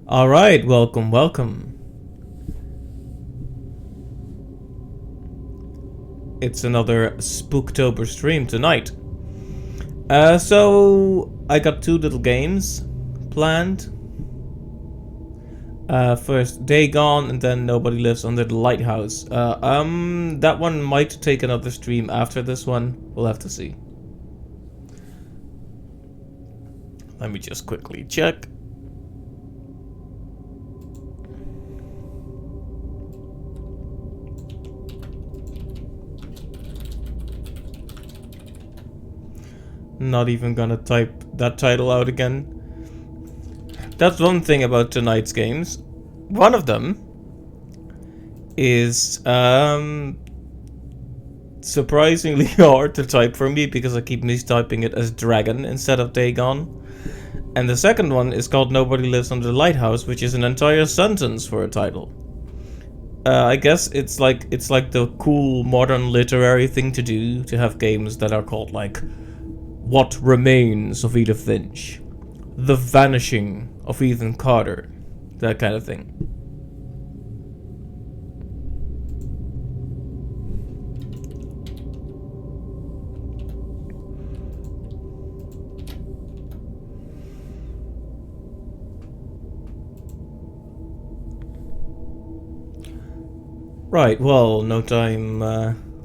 Alright, welcome. It's another Spooktober stream tonight. So I got two little games planned. First Dagon and then Nobody Lives Under the Lighthouse. That one might take another stream after this one. We'll have to see. Let me just quickly check. Not even gonna type that title out again. That's one thing about tonight's games. One of them is surprisingly hard to type for me because I keep mistyping it as Dragon instead of Dagon. And the second one is called Nobody Lives Under the Lighthouse, which is an entire sentence for a title. I guess it's like the cool modern literary thing to do, to have games that are called like What Remains of Edith Finch, The Vanishing of Ethan Carter, that kind of thing. Right, well, no time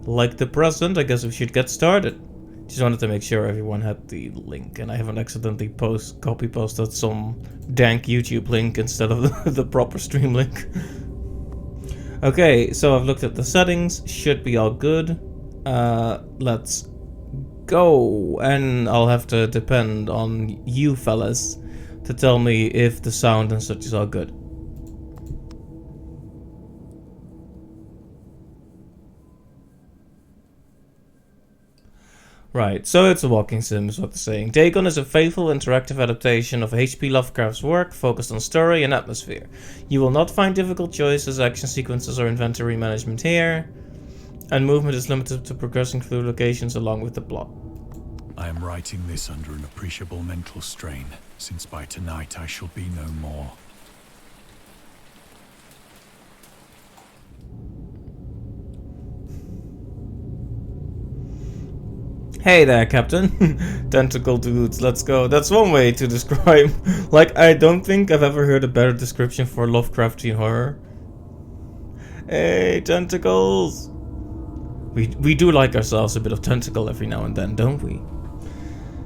like the present. I guess we should get started. Just wanted to make sure everyone had the link, and I haven't accidentally copy posted some dank YouTube link instead of the proper stream link. Okay, so I've looked at the settings, should be all good. Let's go, and I'll have to depend on you fellas to tell me if the sound and such is all good. Right, so it's a walking sim is what they're saying. Dagon is a faithful interactive adaptation of H.P. Lovecraft's work focused on story and atmosphere. You will not find difficult choices, action sequences or inventory management here, and movement is limited to progressing through locations along with the plot. I am writing this under an appreciable mental strain, since by tonight I shall be no more. Hey there, Captain. Tentacle dudes, let's go. That's one way to describe. Like, I don't think I've ever heard a better description for Lovecraftian horror. Hey, tentacles. We do like ourselves a bit of tentacle every now and then, don't we?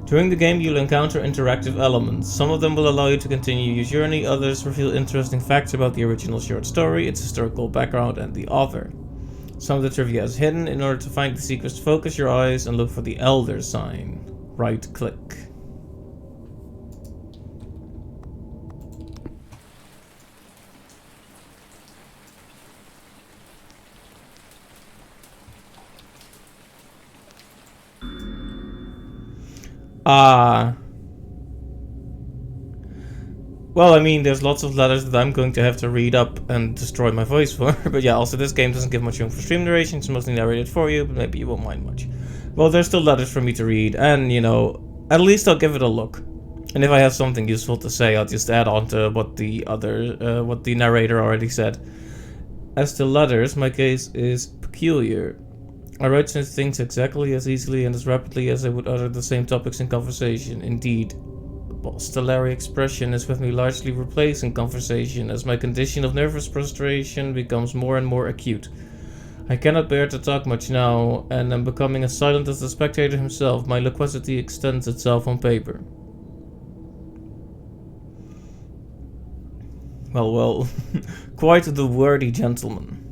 During the game, you'll encounter interactive elements. Some of them will allow you to continue your journey, others reveal interesting facts about the original short story, its historical background, and the author. Some of the trivia is hidden. In order to find the secrets, focus your eyes and look for the Elder sign. Right click. Well, I mean, there's lots of letters that I'm going to have to read up and destroy my voice for. But yeah, also this game doesn't give much room for stream narration. It's mostly narrated for you, but maybe you won't mind much. Well, there's still letters for me to read, and, you know, at least I'll give it a look. And if I have something useful to say, I'll just add on to what the narrator already said. As to letters, my case is peculiar. I write such things exactly as easily and as rapidly as I would utter the same topics in conversation. Indeed, stellary expression is with me largely replaced in conversation as my condition of nervous prostration becomes more and more acute. I cannot bear to talk much now, and am becoming as silent as the spectator himself. My loquacity extends itself on paper. Well, quite the wordy gentleman.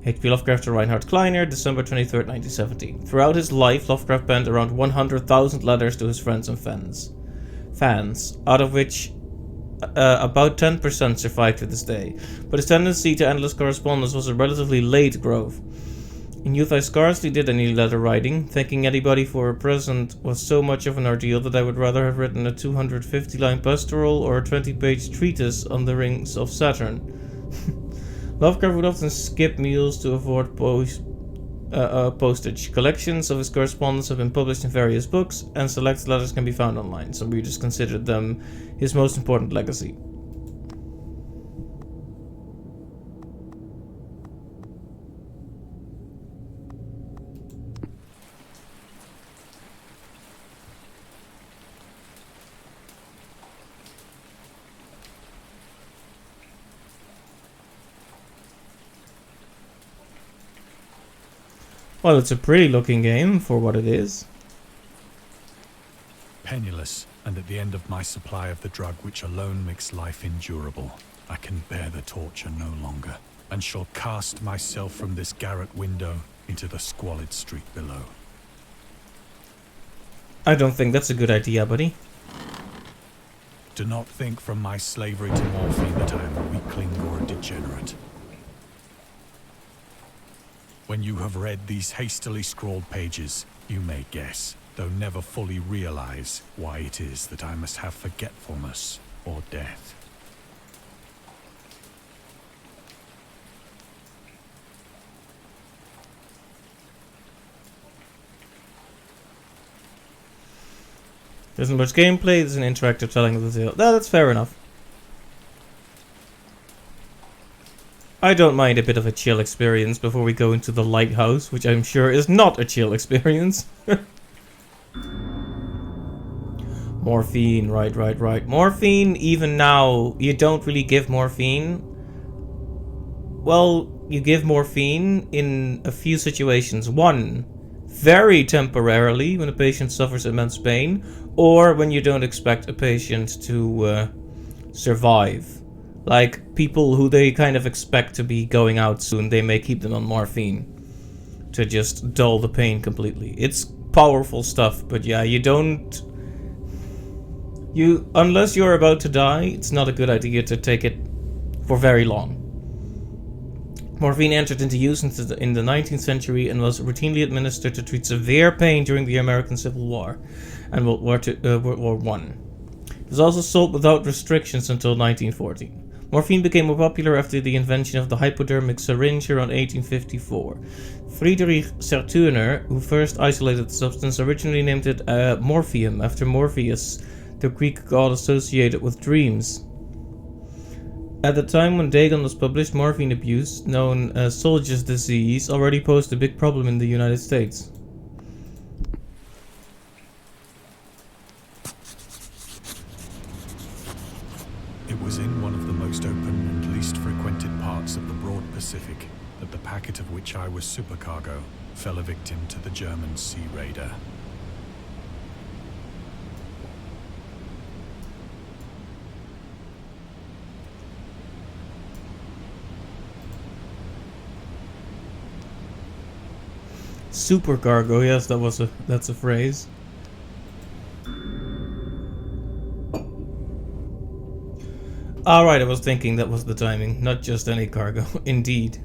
H.P. Lovecraft to Reinhard Kleiner, December 23rd, 1917. Throughout his life, Lovecraft penned around 100,000 letters to his friends and fans, out of which about 10% survive to this day, but his tendency to endless correspondence was a relatively late growth. In youth I scarcely did any letter writing, thanking anybody for a present was so much of an ordeal that I would rather have written a 250-line pastoral or a 20-page treatise on the rings of Saturn. Lovecraft would often skip meals to avoid postage. Collections of his correspondence have been published in various books, and select letters can be found online. Some readers considered them his most important legacy. Well, it's a pretty looking game for what it is. Penniless, and at the end of my supply of the drug which alone makes life endurable, I can bear the torture no longer, and shall cast myself from this garret window into the squalid street below. I don't think that's a good idea, buddy. Do not think from my slavery to morphine that I am a weakling or a degenerate. When you have read these hastily scrawled pages, you may guess, though never fully realize, why it is that I must have forgetfulness or death. There isn't much gameplay, there's an interactive telling of the tale. No, that's fair enough. I don't mind a bit of a chill experience before we go into the lighthouse, which I'm sure is not a chill experience. Morphine, right. Morphine, even now, you don't really give morphine. Well, you give morphine in a few situations. One, very temporarily, when a patient suffers immense pain, or when you don't expect a patient to survive. Like, people who they kind of expect to be going out soon, they may keep them on morphine to just dull the pain completely. It's powerful stuff, but yeah, unless you're about to die, it's not a good idea to take it for very long. Morphine entered into use in the 19th century and was routinely administered to treat severe pain during the American Civil War and World War I. It was also sold without restrictions until 1914. Morphine became more popular after the invention of the hypodermic syringe around 1854. Friedrich Serturner, who first isolated the substance, originally named it morphium after Morpheus, the Greek god associated with dreams. At the time when Dagon was published, morphine abuse, known as soldier's disease, already posed a big problem in the United States. It was in one of the most open and least frequented parts of the broad Pacific that the packet of which I was supercargo fell a victim to the German sea raider. Supercargo, yes, that's a phrase. Alright, I was thinking that was the timing, not just any cargo. Indeed.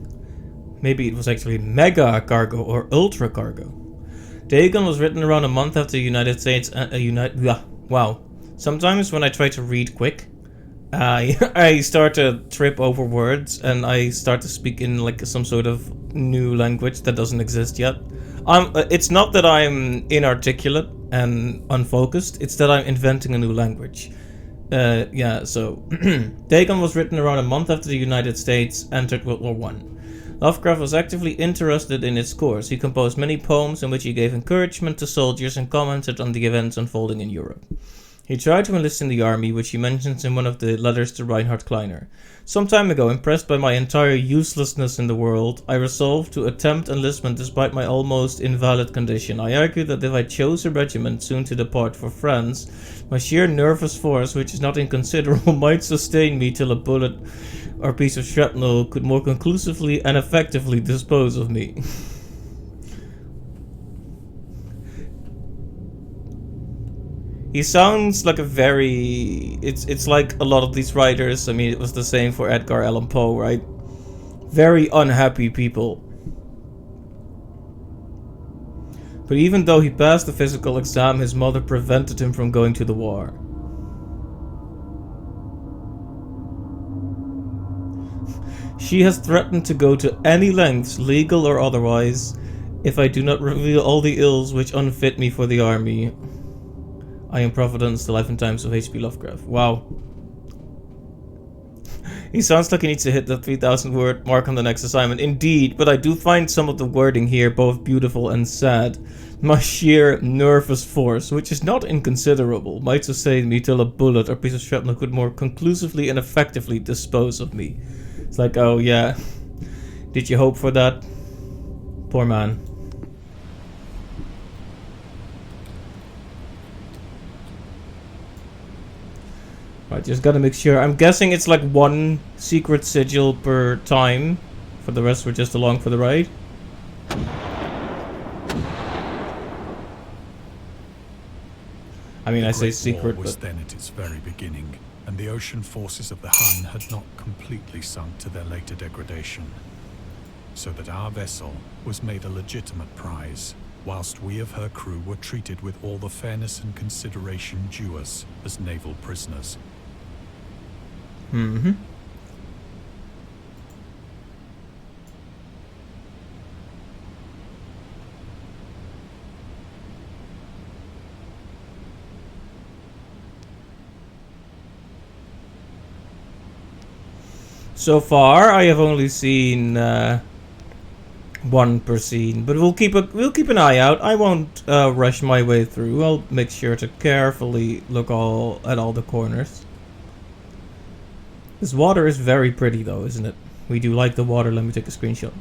Maybe it was actually mega cargo or ultra cargo. Dagon was written around a month after the United States wow. Sometimes when I try to read quick, I start to trip over words and I start to speak in like some sort of new language that doesn't exist yet. It's not that I'm inarticulate and unfocused, it's that I'm inventing a new language. So Dagon was written around a month after the United States entered World War I. Lovecraft was actively interested in its course. He composed many poems in which he gave encouragement to soldiers and commented on the events unfolding in Europe. He tried to enlist in the army, which he mentions in one of the letters to Reinhard Kleiner. Some time ago, impressed by my entire uselessness in the world, I resolved to attempt enlistment despite my almost invalid condition. I argued that if I chose a regiment soon to depart for France, my sheer nervous force, which is not inconsiderable, might sustain me till a bullet or piece of shrapnel could more conclusively and effectively dispose of me. He sounds like a very... It's like a lot of these writers. I mean, it was the same for Edgar Allan Poe, right? Very unhappy people. But even though he passed the physical exam, his mother prevented him from going to the war. She has threatened to go to any lengths, legal or otherwise, if I do not reveal all the ills which unfit me for the army. I am Providence, the life and times of H.P. Lovecraft. Wow. He sounds like he needs to hit the 3,000 word mark on the next assignment. Indeed, but I do find some of the wording here both beautiful and sad. My sheer nervous force, which is not inconsiderable, might sustain me till a bullet or piece of shrapnel could more conclusively and effectively dispose of me. It's like, oh yeah, did you hope for that? Poor man. I just gotta make sure. I'm guessing it's like one secret sigil per time. For the rest, we're just along for the ride. I mean, I say secret, was but then at its very beginning, and the ocean forces of the Hun had not completely sunk to their later degradation, so that our vessel was made a legitimate prize, whilst we of her crew were treated with all the fairness and consideration due us as naval prisoners. Mm-hmm. So far, I have only seen one per scene, but we'll keep an eye out. I won't rush my way through. I'll make sure to carefully look at all the corners. This water is very pretty, though, isn't it? We do like the water. Let me take a screenshot.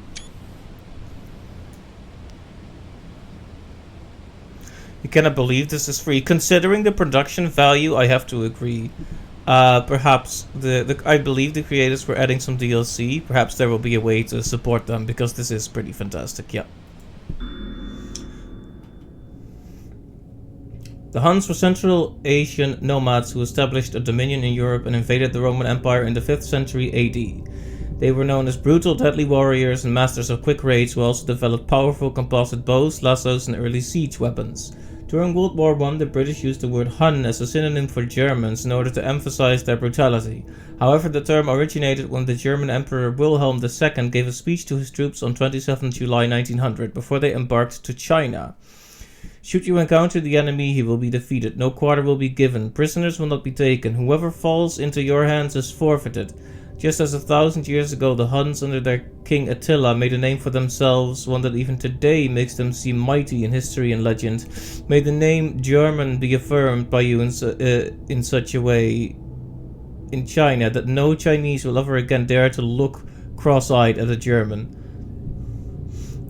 You cannot believe this is free. Considering the production value, I have to agree. Perhaps I believe the creators were adding some DLC. Perhaps there will be a way to support them, because this is pretty fantastic. Yeah. The Huns were Central Asian nomads who established a dominion in Europe and invaded the Roman Empire in the 5th century AD. They were known as brutal, deadly warriors and masters of quick raids, who also developed powerful composite bows, lassos, and early siege weapons. During World War I, the British used the word Hun as a synonym for Germans in order to emphasize their brutality. However, the term originated when the German Emperor Wilhelm II gave a speech to his troops on 27 July 1900 before they embarked to China. Should you encounter the enemy, he will be defeated. No quarter will be given. Prisoners will not be taken. Whoever falls into your hands is forfeited. Just as 1,000 years ago the Huns under their king Attila made a name for themselves, one that even today makes them seem mighty in history and legend, may the name German be affirmed by you in such a way in China that no Chinese will ever again dare to look cross-eyed at a German.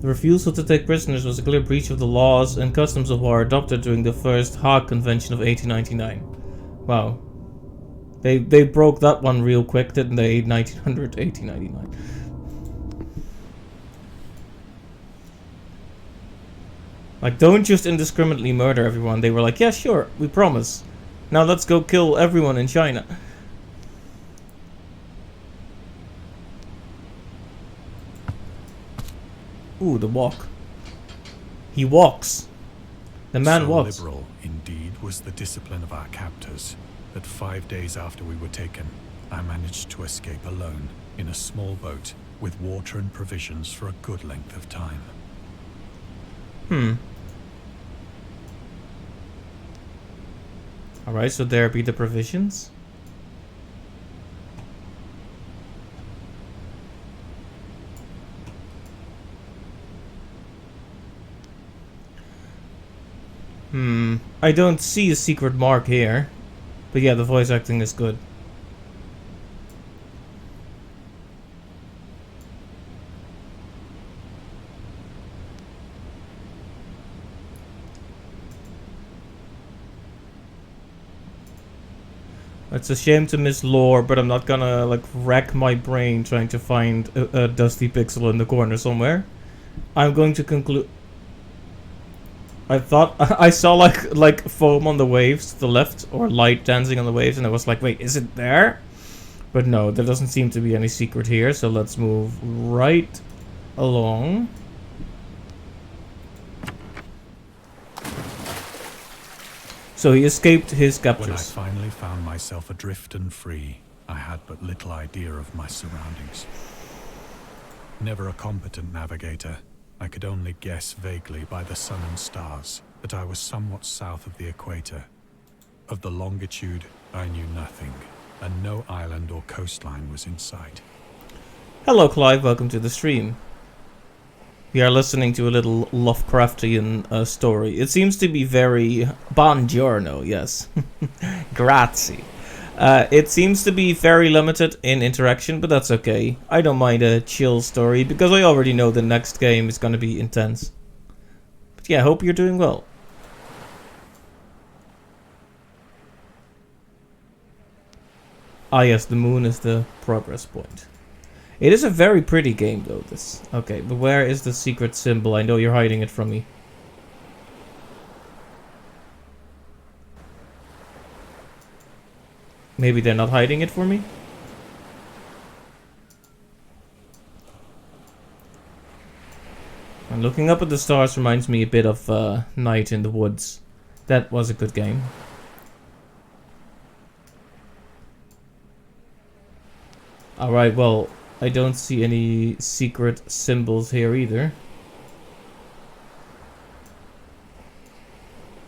The refusal to take prisoners was a clear breach of the laws and customs of war adopted during the First Hague Convention of 1899. Wow. They broke that one real quick, didn't they? 1900, 1899. Like, don't just indiscriminately murder everyone. They were like, yeah, sure, we promise. Now let's go kill everyone in China. Ooh, the walk. He walks. The man walks. So liberal, indeed, was the discipline of our captors, that 5 days after we were taken, I managed to escape alone in a small boat with water and provisions for a good length of time. Alright, so there be the provisions. I don't see a secret mark here. But yeah, the voice acting is good. It's a shame to miss lore, but I'm not gonna like rack my brain trying to find a dusty pixel in the corner somewhere. I'm going to conclude. I thought I saw like foam on the waves to the left, or light dancing on the waves, and I was like, wait, is it there? But no, there doesn't seem to be any secret here, so let's move right along. So he escaped his captors. When I finally found myself adrift and free, I had but little idea of my surroundings. Never a competent navigator, I could only guess vaguely by the sun and stars that I was somewhat south of the equator. Of the longitude, I knew nothing, and no island or coastline was in sight. Hello Clive, welcome to the stream. We are listening to a little Lovecraftian story. It seems to be very buongiorno, yes. Grazie. It seems to be very limited in interaction, but that's okay. I don't mind a chill story, because I already know the next game is going to be intense. But yeah, hope you're doing well. Ah yes, the moon is the progress point. It is a very pretty game though, this. Okay, but where is the secret symbol? I know you're hiding it from me. Maybe they're not hiding it for me? And looking up at the stars reminds me a bit of Night in the Woods. That was a good game. Alright, well, I don't see any secret symbols here either.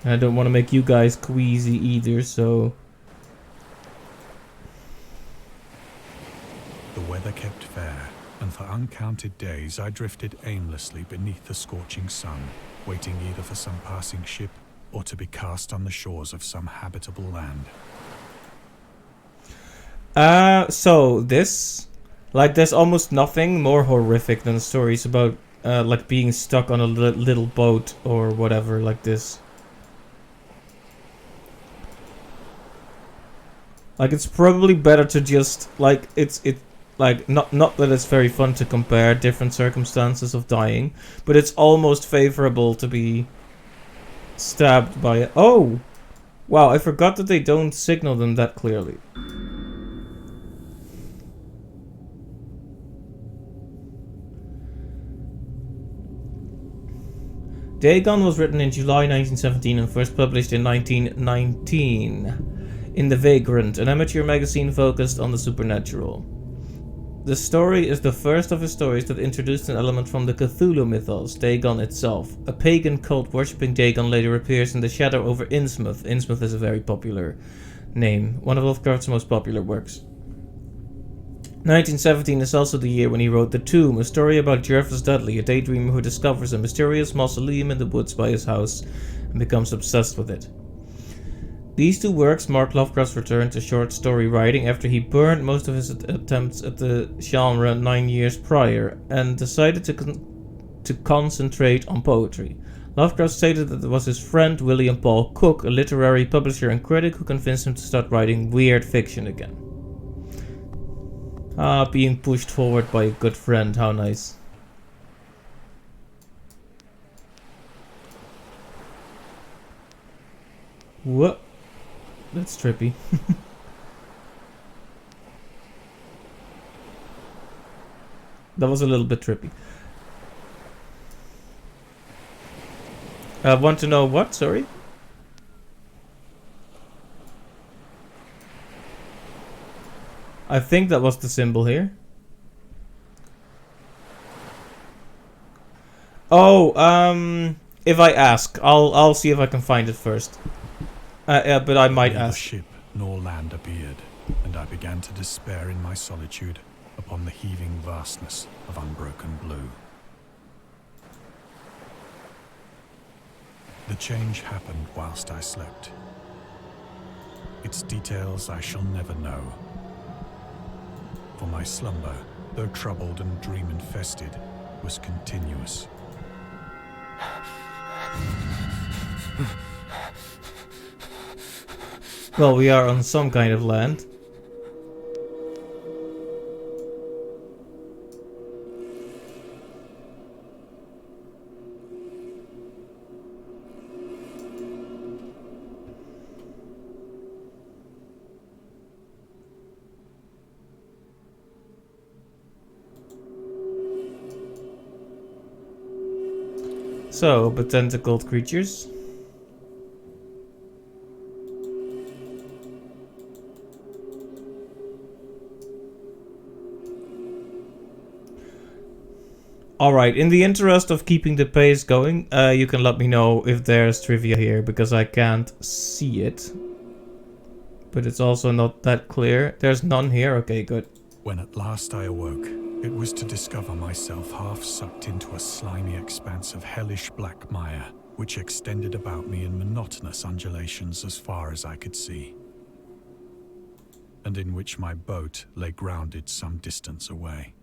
And I don't want to make you guys queasy either, so... The weather kept fair, and for uncounted days I drifted aimlessly beneath the scorching sun, waiting either for some passing ship or to be cast on the shores of some habitable land. So this, like, there's almost nothing more horrific than stories about, like, being stuck on a little boat or whatever like this. Like, it's probably better to just, like, like, not that it's very fun to compare different circumstances of dying, but it's almost favorable to be stabbed by it. Oh! Wow, I forgot that they don't signal them that clearly. Dagon was written in July 1917 and first published in 1919 in The Vagrant, an amateur magazine focused on the supernatural. The story is the first of his stories that introduced an element from the Cthulhu mythos, Dagon itself. A pagan cult worshipping Dagon later appears in the shadow over Innsmouth. Innsmouth is a very popular name, one of Lovecraft's most popular works. 1917 is also the year when he wrote The Tomb, a story about Jervis Dudley, a daydreamer who discovers a mysterious mausoleum in the woods by his house and becomes obsessed with it. These two works marked Lovecraft's return to short story writing after he burned most of his attempts at the genre 9 years prior and decided to concentrate on poetry. Lovecraft stated that it was his friend William Paul Cook, a literary publisher and critic, who convinced him to start writing weird fiction again. Ah, being pushed forward by a good friend, how nice. What? That's trippy. That was a little bit trippy. Want to know what? Sorry? I think that was the symbol here. Oh, if I ask, I'll see if I can find it first. But I might Neither ask. ship nor land appeared, and I began to despair in my solitude upon the heaving vastness of unbroken blue. The change happened whilst I slept. Its details I shall never know. For my slumber, though troubled and dream-infested, was continuous. Well, we are on some kind of land. So, but tentacled creatures. Alright, in the interest of keeping the pace going, you can let me know if there's trivia here, because I can't see it. But it's also not that clear. There's none here? Okay, good. When at last I awoke, it was to discover myself half sucked into a slimy expanse of hellish black mire, which extended about me in monotonous undulations as far as I could see, and in which my boat lay grounded some distance away.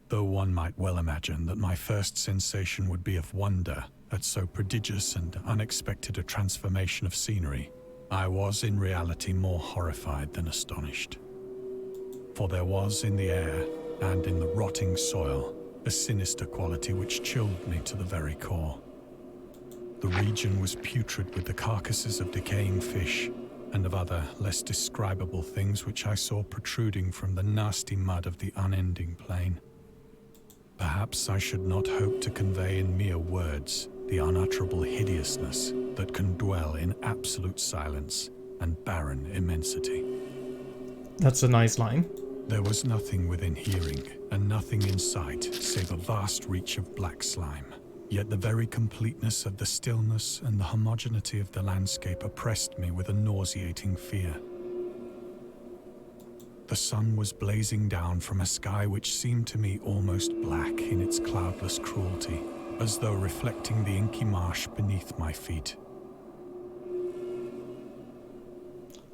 Though one might well imagine that my first sensation would be of wonder at so prodigious and unexpected a transformation of scenery, I was in reality more horrified than astonished. For there was in the air and in the rotting soil a sinister quality which chilled me to the very core. The region was putrid with the carcasses of decaying fish and of other less describable things which I saw protruding from the nasty mud of the unending plain. Perhaps I should not hope to convey in mere words the unutterable hideousness that can dwell in absolute silence and barren immensity. That's a nice line. There was nothing within hearing and nothing in sight save a vast reach of black slime. Yet the very completeness of the stillness and the homogeneity of the landscape oppressed me with a nauseating fear. The sun was blazing down from a sky which seemed to me almost black in its cloudless cruelty, as though reflecting the inky marsh beneath my feet.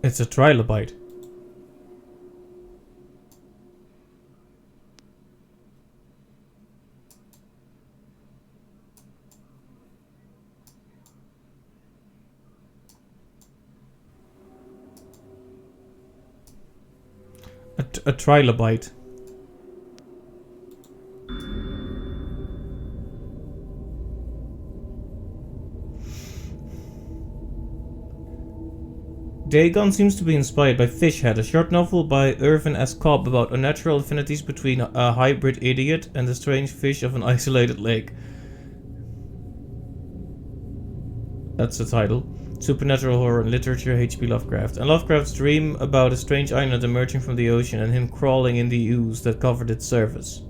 It's a trilobite. A trilobite. Dagon seems to be inspired by Fishhead, a short novel by Irvin S. Cobb about unnatural affinities between a hybrid idiot and the strange fish of an isolated lake. That's the title. Supernatural horror and literature, H.P. Lovecraft. And Lovecraft's dream about a strange island emerging from the ocean and him crawling in the ooze that covered its surface.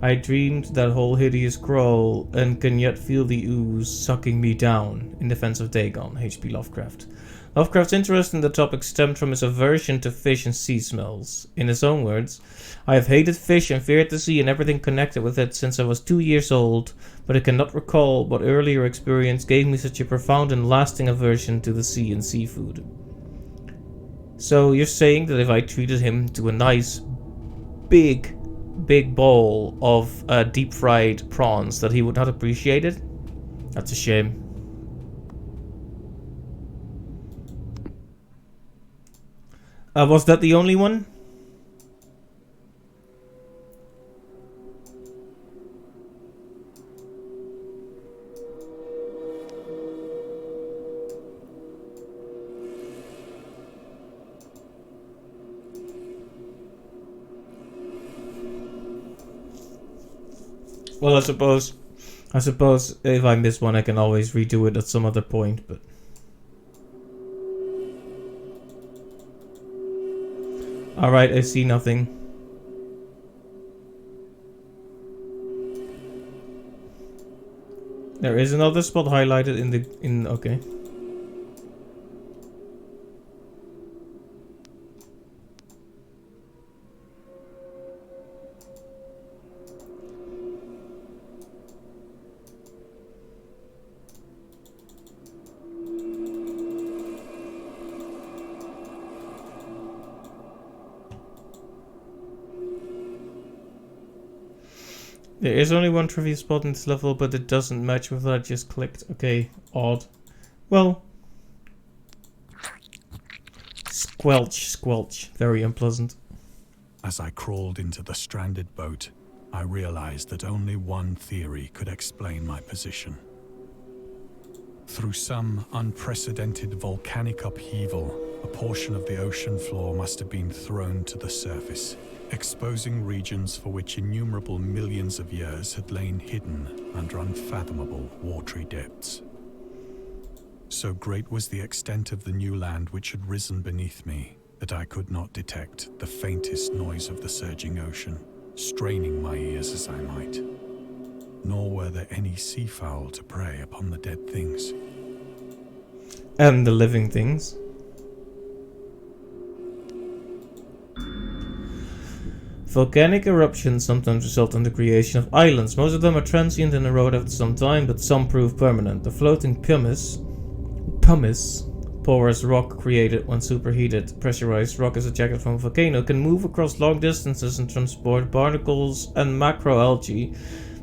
I dreamed that whole hideous crawl and can yet feel the ooze sucking me down. In Defense of Dagon, H.P. Lovecraft. Lovecraft's interest in the topic stemmed from his aversion to fish and sea smells. In his own words, I have hated fish and feared the sea and everything connected with it since I was 2 years old, but I cannot recall what earlier experience gave me such a profound and lasting aversion to the sea and seafood. So you're saying that if I treated him to a nice, big bowl of deep fried prawns that he would not appreciate it? That's a shame. Was that the only one? Well, I suppose if I miss one, I can always redo it at some other point, but... Alright, I see nothing. There is another spot highlighted okay. There is only one trivia spot in this level, but it doesn't match with what I just clicked. Okay, odd. Well. Squelch. Very unpleasant. As I crawled into the stranded boat, I realized that only one theory could explain my position. Through some unprecedented volcanic upheaval, a portion of the ocean floor must have been thrown to the surface, exposing regions for which innumerable millions of years had lain hidden under unfathomable watery depths. So great was the extent of the new land which had risen beneath me that I could not detect the faintest noise of the surging ocean, straining my ears as I might. Nor were there any seafowl to prey upon the dead things. And the living things. Volcanic eruptions sometimes result in the creation of islands. Most of them are transient and erode after some time, but some prove permanent. The floating pumice, porous rock created when superheated. Pressurized rock is ejected from a volcano, can move across long distances and transport barnacles and macroalgae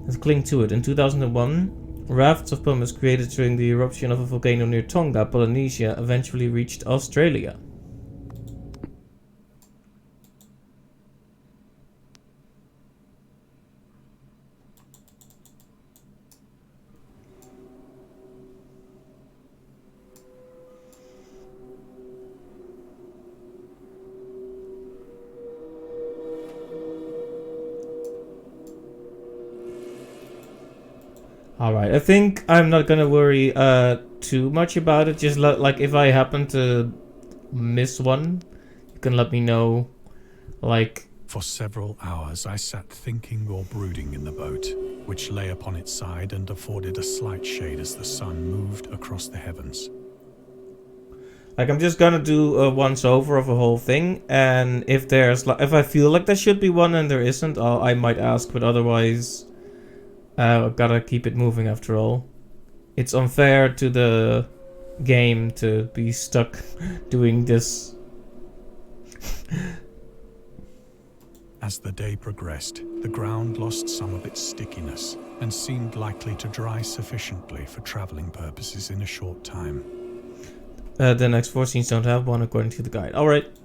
that cling to it. In 2001, Rafts of pumice created during the eruption of a volcano near Tonga, Polynesia, eventually reached Australia. Alright, I think I'm not gonna worry too much about it. Just like if I happen to miss one, you can let me know. Like, for several hours I sat thinking or brooding in the boat, which lay upon its side and afforded a slight shade as the sun moved across the heavens. Like, I'm just gonna do a once over of a whole thing, and if there's if I feel like there should be one and there isn't, I might ask, but otherwise, I've gotta keep it moving after all. It's unfair to the game to be stuck doing this. As the day progressed, the ground lost some of its stickiness and seemed likely to dry sufficiently for traveling purposes in a short time. The next 4 scenes don't have one according to the guide. Alright.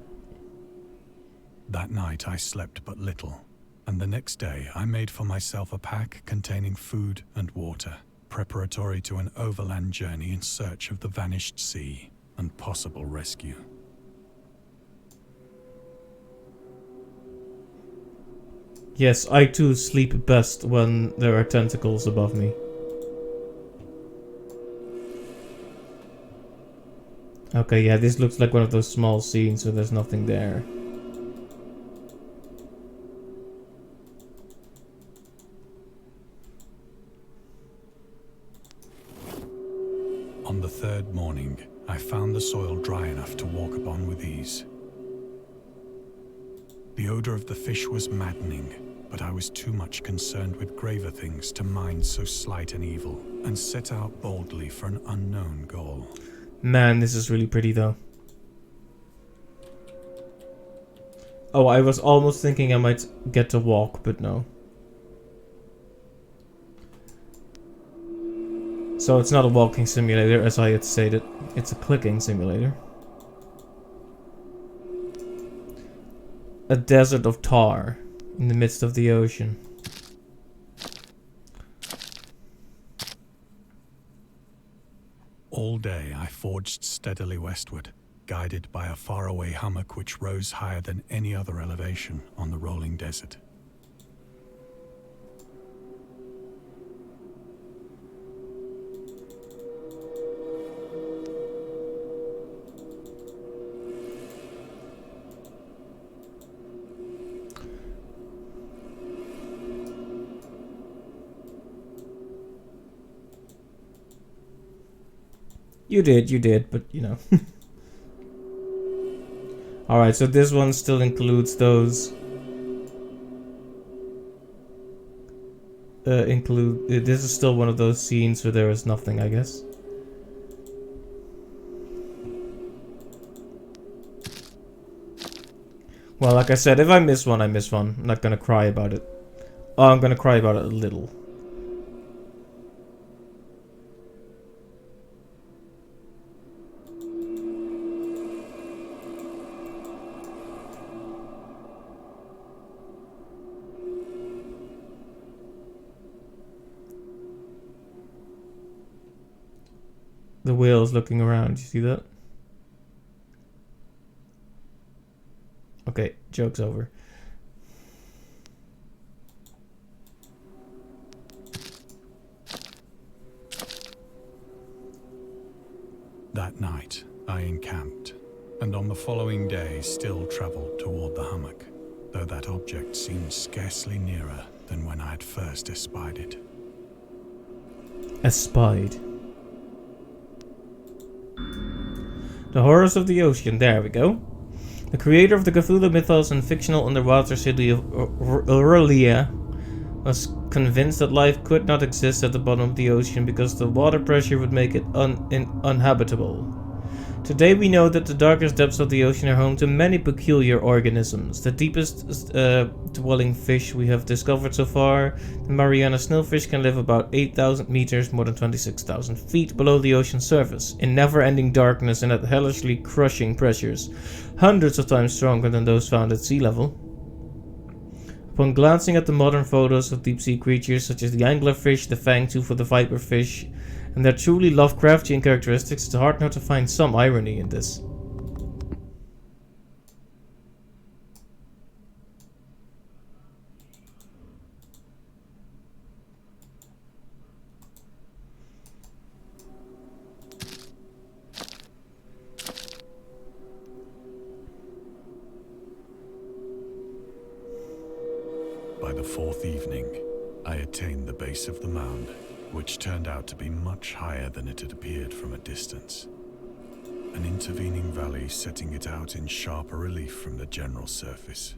That night I slept but little, and the next day I made for myself a pack containing food and water, preparatory to an overland journey in search of the vanished sea and possible rescue. Yes, I too sleep best when there are tentacles above me. Okay, yeah, this looks like one of those small scenes, so there's nothing there. On the third morning, I found the soil dry enough to walk upon with ease. The odor of the fish was maddening, but I was too much concerned with graver things to mind so slight an evil, and set out boldly for an unknown goal. Man, this is really pretty though. Oh, I was almost thinking I might get to walk, but no. So it's not a walking simulator, as I had stated. It's a clicking simulator. A desert of tar in the midst of the ocean. All day I forged steadily westward, guided by a faraway hummock which rose higher than any other elevation on the rolling desert. You did, but you know. Alright, so this one still includes those. This is still one of those scenes where there is nothing, I guess. Well, like I said, if I miss one, I miss one. I'm not gonna cry about it. Oh, I'm gonna cry about it a little. The whale's looking around, you see that? Okay, joke's over. That night, I encamped, and on the following day still travelled toward the hummock, though that object seemed scarcely nearer than when I had first espied it. Espied. The horrors of the ocean, there we go. The creator of the Cthulhu mythos and fictional underwater city of Aurelia was convinced that life could not exist at the bottom of the ocean because the water pressure would make it uninhabitable. Today we know that the darkest depths of the ocean are home to many peculiar organisms. The deepest dwelling fish we have discovered so far, the Mariana snowfish, can live about 8,000 meters, more than 26,000 feet below the ocean surface, in never-ending darkness and at hellishly crushing pressures, hundreds of times stronger than those found at sea level. Upon glancing at the modern photos of deep-sea creatures such as the anglerfish, the fangtooth, or the viperfish, and their truly Lovecraftian characteristics, it's hard not to find some irony in this. By the fourth evening, I attained the base of the mound, which turned out to be much higher than it had appeared from a distance. An intervening valley setting it out in sharper relief from the general surface.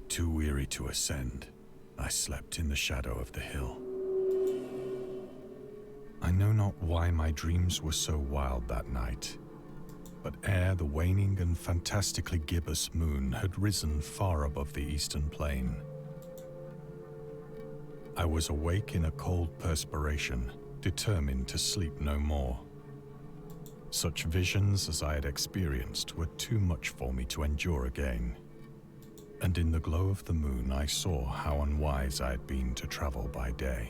Too weary to ascend, I slept in the shadow of the hill. I know not why my dreams were so wild that night, but ere the waning and fantastically gibbous moon had risen far above the eastern plain, I was awake in a cold perspiration, determined to sleep no more. Such visions as I had experienced were too much for me to endure again. And in the glow of the moon I saw how unwise I had been to travel by day.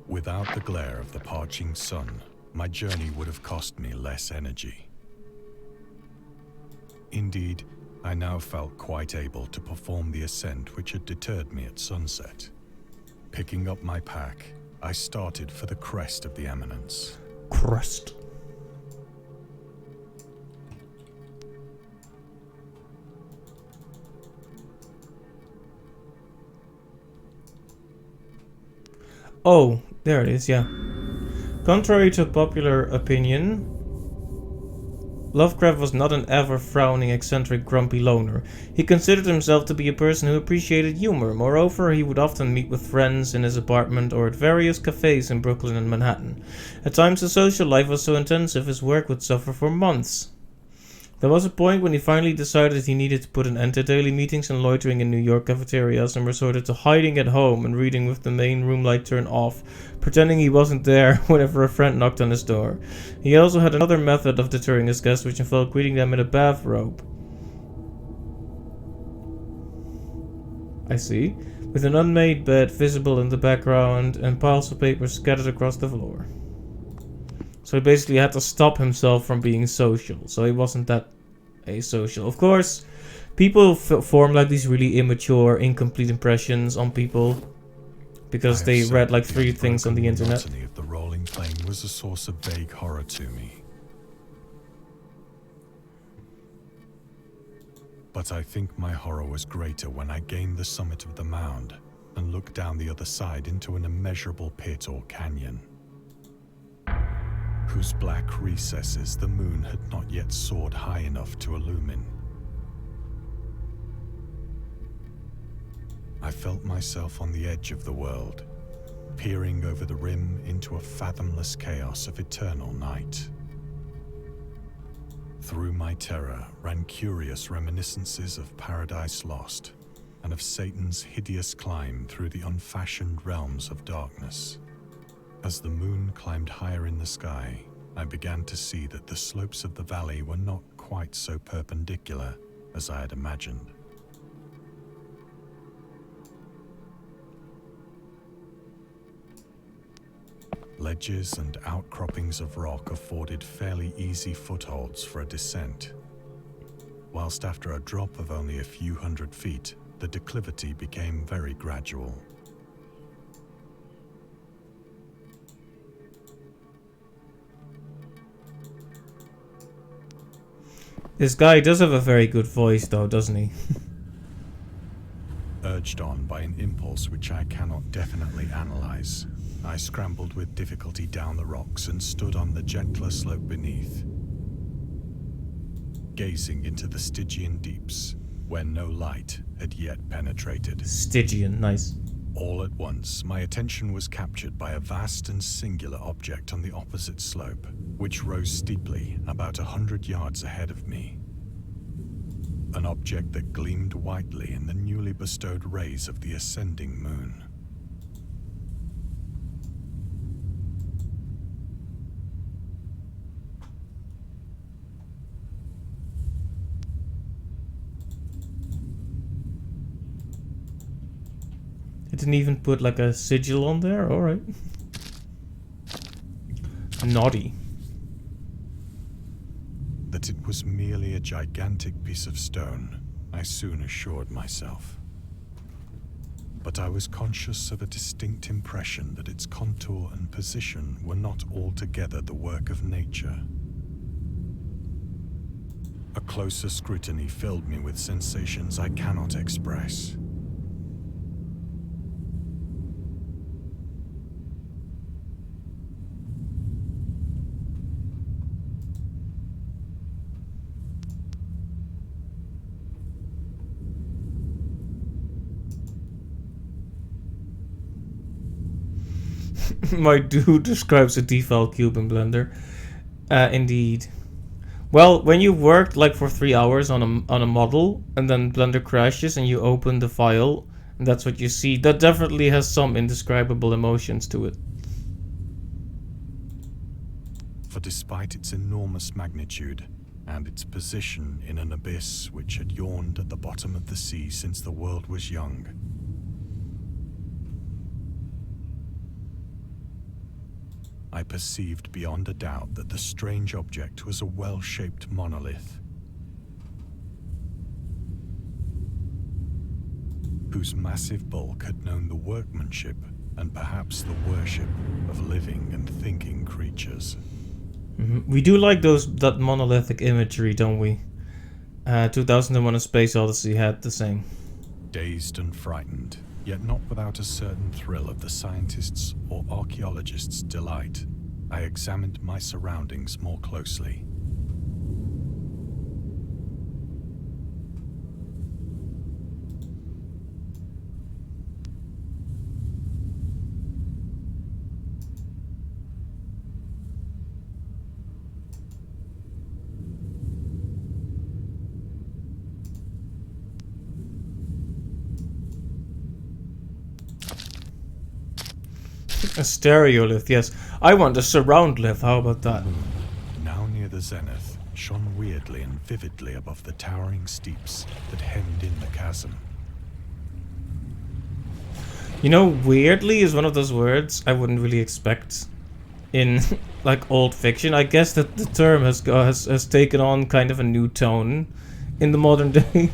Without the glare of the parching sun, my journey would have cost me less energy. Indeed, I now felt quite able to perform the ascent which had deterred me at sunset. Picking up my pack, I started for the crest of the eminence. Crest. Oh, there it is, yeah. Contrary to popular opinion, Lovecraft was not an ever-frowning, eccentric, grumpy loner. He considered himself to be a person who appreciated humor. Moreover, he would often meet with friends in his apartment or at various cafes in Brooklyn and Manhattan. At times his social life was so intensive his work would suffer for months. There was a point when he finally decided he needed to put an end to daily meetings and loitering in New York cafeterias and resorted to hiding at home and reading with the main room light turned off, pretending he wasn't there whenever a friend knocked on his door. He also had another method of deterring his guests, which involved greeting them in a bathrobe. I see. With an unmade bed visible in the background and piles of papers scattered across the floor. So he basically had to stop himself from being social. So he wasn't that asocial. Of course, people form like these really immature, incomplete impressions on people because they read like 3 things on the internet. The monotony of the rolling plain was a source of vague horror to me. But I think my horror was greater when I gained the summit of the mound and looked down the other side into an immeasurable pit or canyon, whose black recesses the moon had not yet soared high enough to illumine. I felt myself on the edge of the world, peering over the rim into a fathomless chaos of eternal night. Through my terror ran curious reminiscences of Paradise Lost and of Satan's hideous climb through the unfashioned realms of darkness. As the moon climbed higher in the sky, I began to see that the slopes of the valley were not quite so perpendicular as I had imagined. Ledges and outcroppings of rock afforded fairly easy footholds for a descent, whilst after a drop of only a few hundred feet, the declivity became very gradual. This guy does have a very good voice though, doesn't he? Urged on by an impulse which I cannot definitely analyze, I scrambled with difficulty down the rocks and stood on the gentler slope beneath, gazing into the Stygian deeps, where no light had yet penetrated. Stygian, nice. All at once, my attention was captured by a vast and singular object on the opposite slope, which rose steeply about 100 yards ahead of me. An object that gleamed whitely in the newly bestowed rays of the ascending moon. It didn't even put like a sigil on there? Alright. Naughty. That it was merely a gigantic piece of stone, I soon assured myself. But I was conscious of a distinct impression that its contour and position were not altogether the work of nature. A closer scrutiny filled me with sensations I cannot express. My dude describes a default cube in Blender. Indeed. Well, when you worked like for 3 hours on a model, and then Blender crashes and you open the file, and that's what you see, that definitely has some indescribable emotions to it. For despite its enormous magnitude, and its position in an abyss which had yawned at the bottom of the sea since the world was young, I perceived beyond a doubt that the strange object was a well-shaped monolith, whose massive bulk had known the workmanship and perhaps the worship of living and thinking creatures. We do like that monolithic imagery, don't we? 2001: A Space Odyssey had the same. Dazed and frightened, yet not without a certain thrill of the scientist's or archaeologist's delight, I examined my surroundings more closely. A stereolith, yes. I want a surround lith, how about that? Now near the zenith, shone weirdly and vividly above the towering steeps that hemmed in the chasm. You know, weirdly is one of those words I wouldn't really expect in like old fiction. I guess that the term has taken on kind of a new tone in the modern day.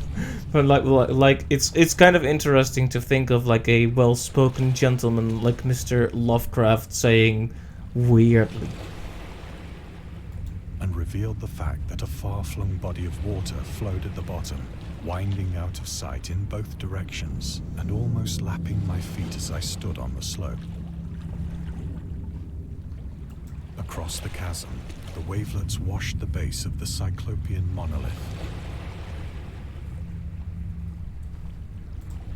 But like it's kind of interesting to think of like a well-spoken gentleman like Mr. Lovecraft saying weirdly. And revealed the fact that a far-flung body of water flowed at the bottom, winding out of sight in both directions and almost lapping my feet as I stood on the slope. Across the chasm, the wavelets washed the base of the Cyclopean monolith,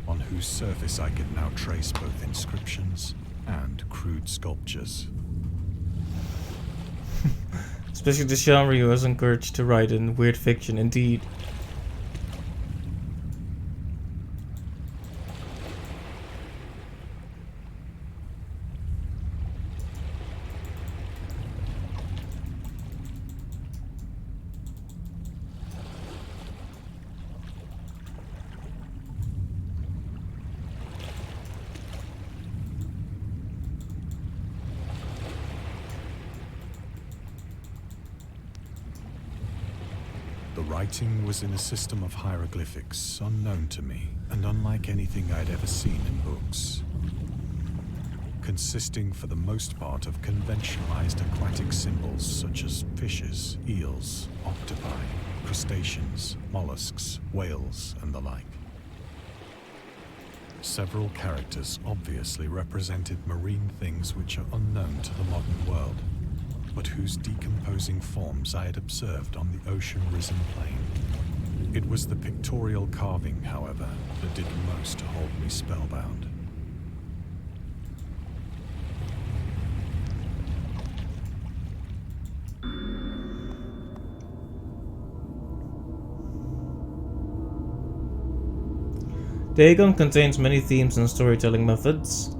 on whose surface I could now trace both inscriptions and crude sculptures. Especially the genre you was encouraged to write in weird fiction, indeed. The writing was in a system of hieroglyphics unknown to me and unlike anything I'd ever seen in books, consisting for the most part of conventionalized aquatic symbols such as fishes, eels, octopi, crustaceans, mollusks, whales, and the like. Several characters obviously represented marine things which are unknown to the modern world, but whose decomposing forms I had observed on the ocean-risen plain. It was the pictorial carving, however, that did most to hold me spellbound. Dagon contains many themes and storytelling methods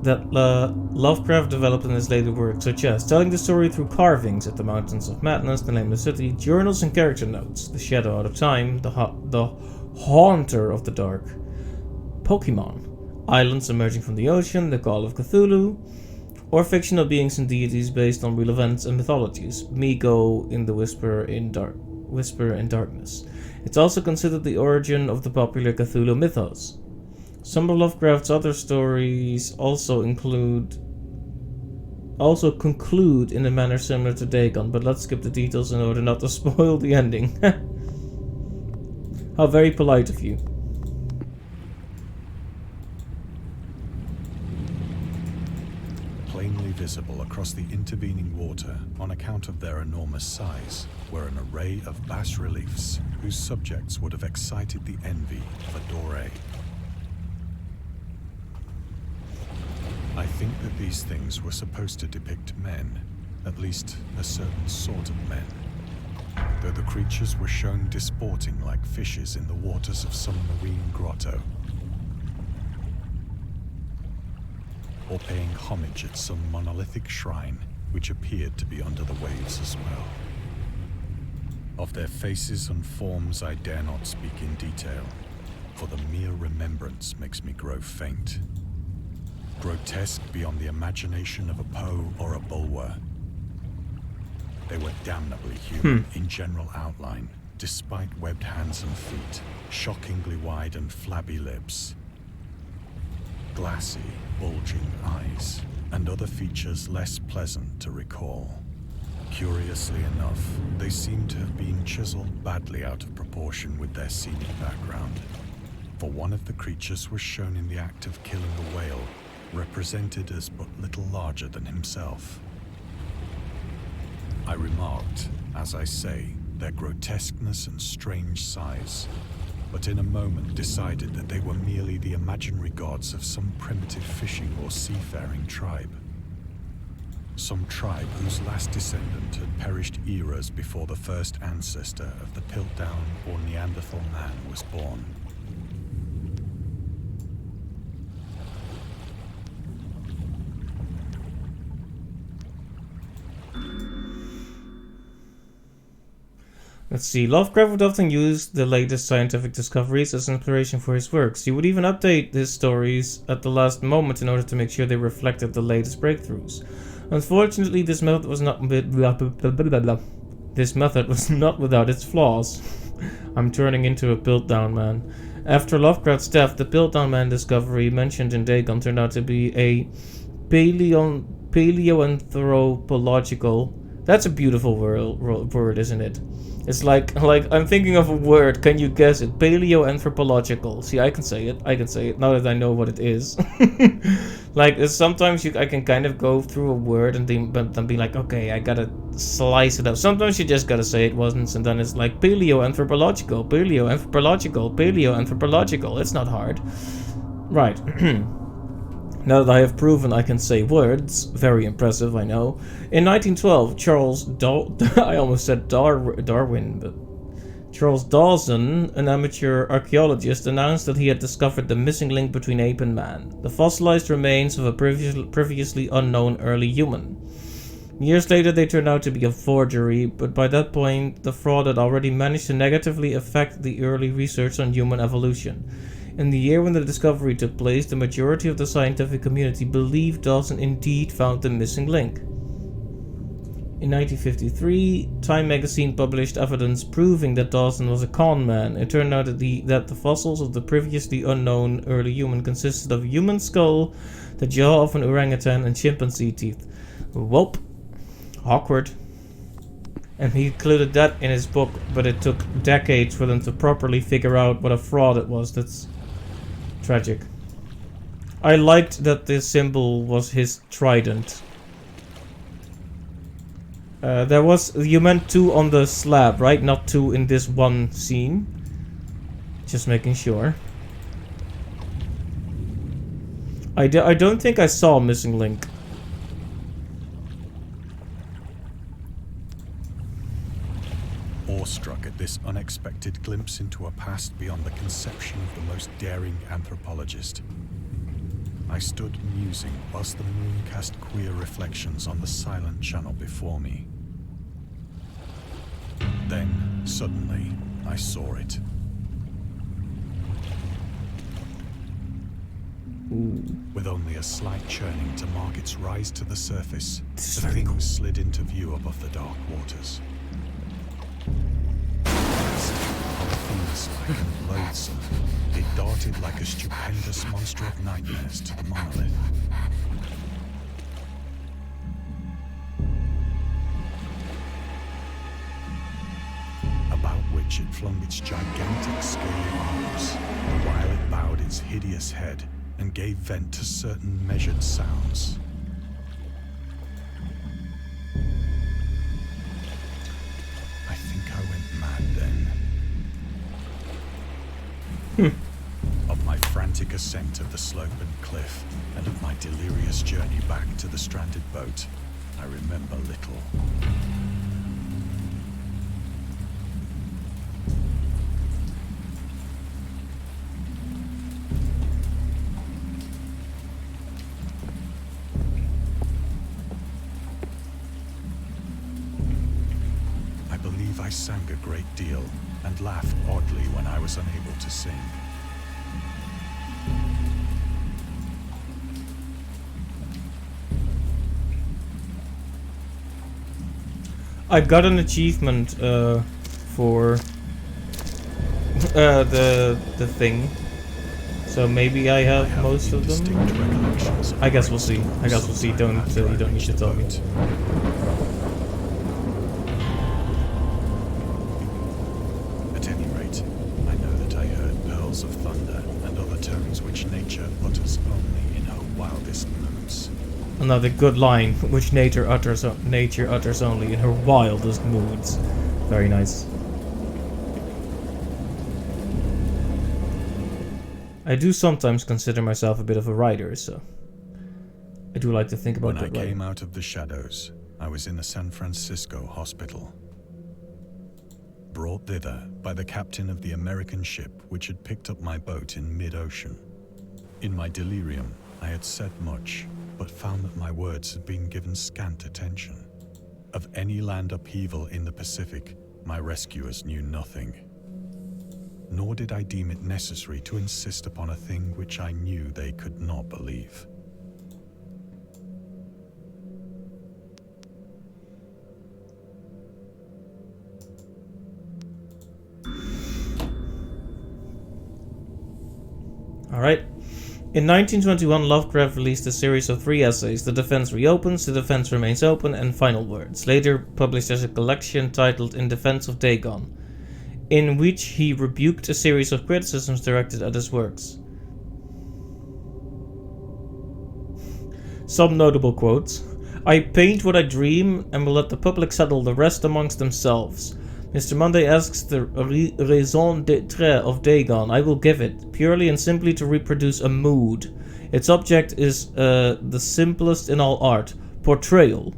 that Lovecraft developed in his later work, such as telling the story through carvings at the Mountains of Madness, the Nameless City, journals and character notes, the Shadow Out of Time, the Haunter of the Dark, Pokemon, islands emerging from the ocean, the Call of Cthulhu, or fictional beings and deities based on real events and mythologies, Migo in the Whisper in Darkness. It's also considered the origin of the popular Cthulhu mythos. Some of Lovecraft's other stories also conclude in a manner similar to Dagon, but let's skip the details in order not to spoil the ending. How very polite of you. Plainly visible across the intervening water, on account of their enormous size, were an array of bas-reliefs whose subjects would have excited the envy of a Doré. I think that these things were supposed to depict men, at least a certain sort of men, though the creatures were shown disporting like fishes in the waters of some marine grotto, or paying homage at some monolithic shrine which appeared to be under the waves as well. Of their faces and forms I dare not speak in detail, for the mere remembrance makes me grow faint. Grotesque beyond the imagination of a Poe or a Bulwer. They were damnably human in general outline, despite webbed hands and feet, shockingly wide and flabby lips, glassy, bulging eyes, and other features less pleasant to recall. Curiously enough, they seem to have been chiseled badly out of proportion with their scenic background, for one of the creatures was shown in the act of killing a whale, represented as but little larger than himself. I remarked, as I say, their grotesqueness and strange size, but in a moment decided that they were merely the imaginary gods of some primitive fishing or seafaring tribe. Some tribe whose last descendant had perished eras before the first ancestor of the Piltdown or Neanderthal man was born. Let's see, Lovecraft would often use the latest scientific discoveries as inspiration for his works. He would even update his stories at the last moment in order to make sure they reflected the latest breakthroughs. Unfortunately, this method was not without its flaws. I'm turning into a Piltdown man. After Lovecraft's death, the Piltdown man discovery mentioned in Dagon turned out to be a paleoanthropological. That's a beautiful word, isn't it? It's like I'm thinking of a word. Can you guess it? Paleoanthropological. See, I can say it now that I know what it is. Like sometimes I can kind of go through a word and then be like, okay, I gotta slice it up. Sometimes you just gotta say it once, and then it's like paleoanthropological. It's not hard, right? Now that I have proven I can say words, very impressive, I know. In 1912, I almost said Darwin, but Charles Dawson, an amateur archaeologist, announced that he had discovered the missing link between ape and man, the fossilized remains of a previously unknown early human. Years later, they turned out to be a forgery, but by that point, the fraud had already managed to negatively affect the early research on human evolution. In the year when the discovery took place, the majority of the scientific community believed Dawson indeed found the missing link. In 1953, Time magazine published evidence proving that Dawson was a con man. It turned out that the fossils of the previously unknown early human consisted of a human skull, the jaw of an orangutan, and chimpanzee teeth. Welp. Awkward. And he included that in his book, but it took decades for them to properly figure out what a fraud it was. That's tragic. I liked that the symbol was his trident. You meant 2 on the slab, right? Not 2 in this one scene. Just making sure. I don't think I saw a missing link. All awestruck at this unexpected glimpse into a past beyond the conception of the most daring anthropologist. I stood musing whilst the moon cast queer reflections on the silent channel before me. Then, suddenly, I saw it. Ooh. With only a slight churning to mark its rise to the surface, This is the very thing cool. slid into view above the dark waters. Fiend-like and loathsome, it darted like a stupendous monster of nightmares to the monolith. About which it flung its gigantic scaly arms, while it bowed its hideous head and gave vent to certain measured sounds. I think I went mad then. Of my frantic ascent of the slope and cliff, and of my delirious journey back to the stranded boat, I remember little. I believe I sang a great deal and laughed oddly when I was unable to sing. I got an achievement for the thing, so maybe I have most of them. Indistinct recollections of I guess we'll great see. I guess we'll see. sometime Don't after you I don't need to reached tell the me. boat. At any rate, I know that I heard pearls of thunder and other tones which nature utters only in her wildest moods. Another good line, which nature utters only in her wildest moods. Very nice. I do sometimes consider myself a bit of a writer, so I do like to think about When I good writing. came out of the shadows, I was in a San Francisco hospital. Brought thither by the captain of the American ship which had picked up my boat in mid-ocean. In my delirium, I had said much, but found that my words had been given scant attention. Of any land upheaval in the Pacific, my rescuers knew nothing. Nor did I deem it necessary to insist upon a thing which I knew they could not believe. Alright. In 1921, Lovecraft released a series of 3 essays, The Defense Reopens, The Defense Remains Open, and Final Words, later published as a collection titled In Defense of Dagon, in which he rebuked a series of criticisms directed at his works. Some notable quotes. I paint what I dream and will let the public settle the rest amongst themselves. Mr. Monday asks the raison d'etre of Dagon. I will give it, purely and simply to reproduce a mood. Its object is the simplest in all art, portrayal.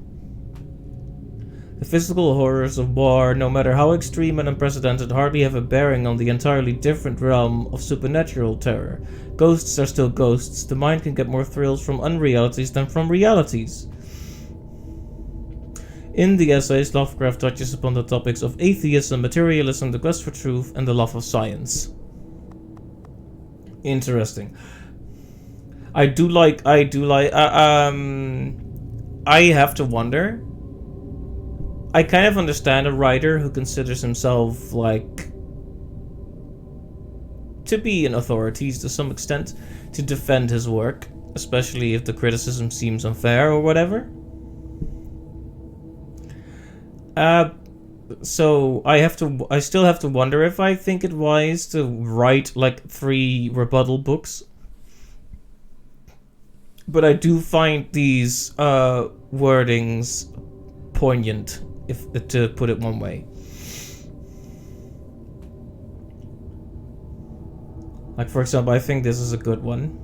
The physical horrors of war, no matter how extreme and unprecedented, hardly have a bearing on the entirely different realm of supernatural terror. Ghosts are still ghosts. The mind can get more thrills from unrealities than from realities. In the essays, Lovecraft touches upon the topics of atheism, materialism, the quest for truth, and the love of science. Interesting. I have to wonder. I kind of understand a writer who considers himself, like, to be an authority to some extent, to defend his work, especially if the criticism seems unfair or whatever. So I still have to wonder if I think it wise to write like 3 rebuttal books. But I do find these wordings poignant, if to put it one way. Like, for example, I think this is a good one.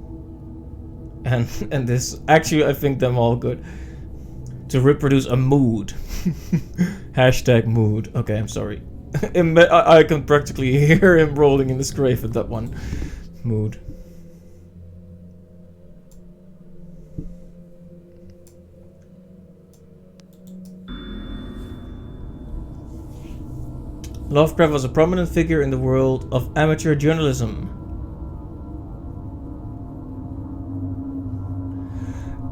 And this, actually, I think them all good. To reproduce a mood. Hashtag mood. Okay, I'm sorry. I can practically hear him rolling in his grave at that one. Mood. Lovecraft was a prominent figure in the world of amateur journalism.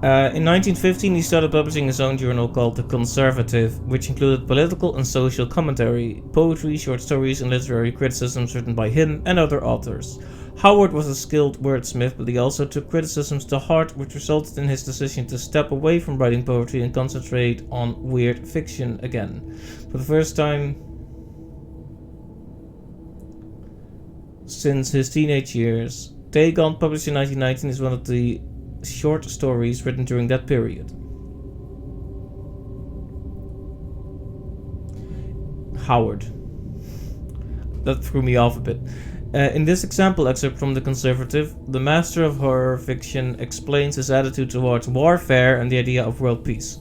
In 1915, he started publishing his own journal called The Conservative, which included political and social commentary, poetry, short stories, and literary criticisms written by him and other authors. Howard was a skilled wordsmith, but he also took criticisms to heart, which resulted in his decision to step away from writing poetry and concentrate on weird fiction again. For the first time since his teenage years, Dagon, published in 1919, is one of the short stories written during that period. Howard. That threw me off a bit. In this example excerpt from The Conservative, the master of horror fiction explains his attitude towards warfare and the idea of world peace.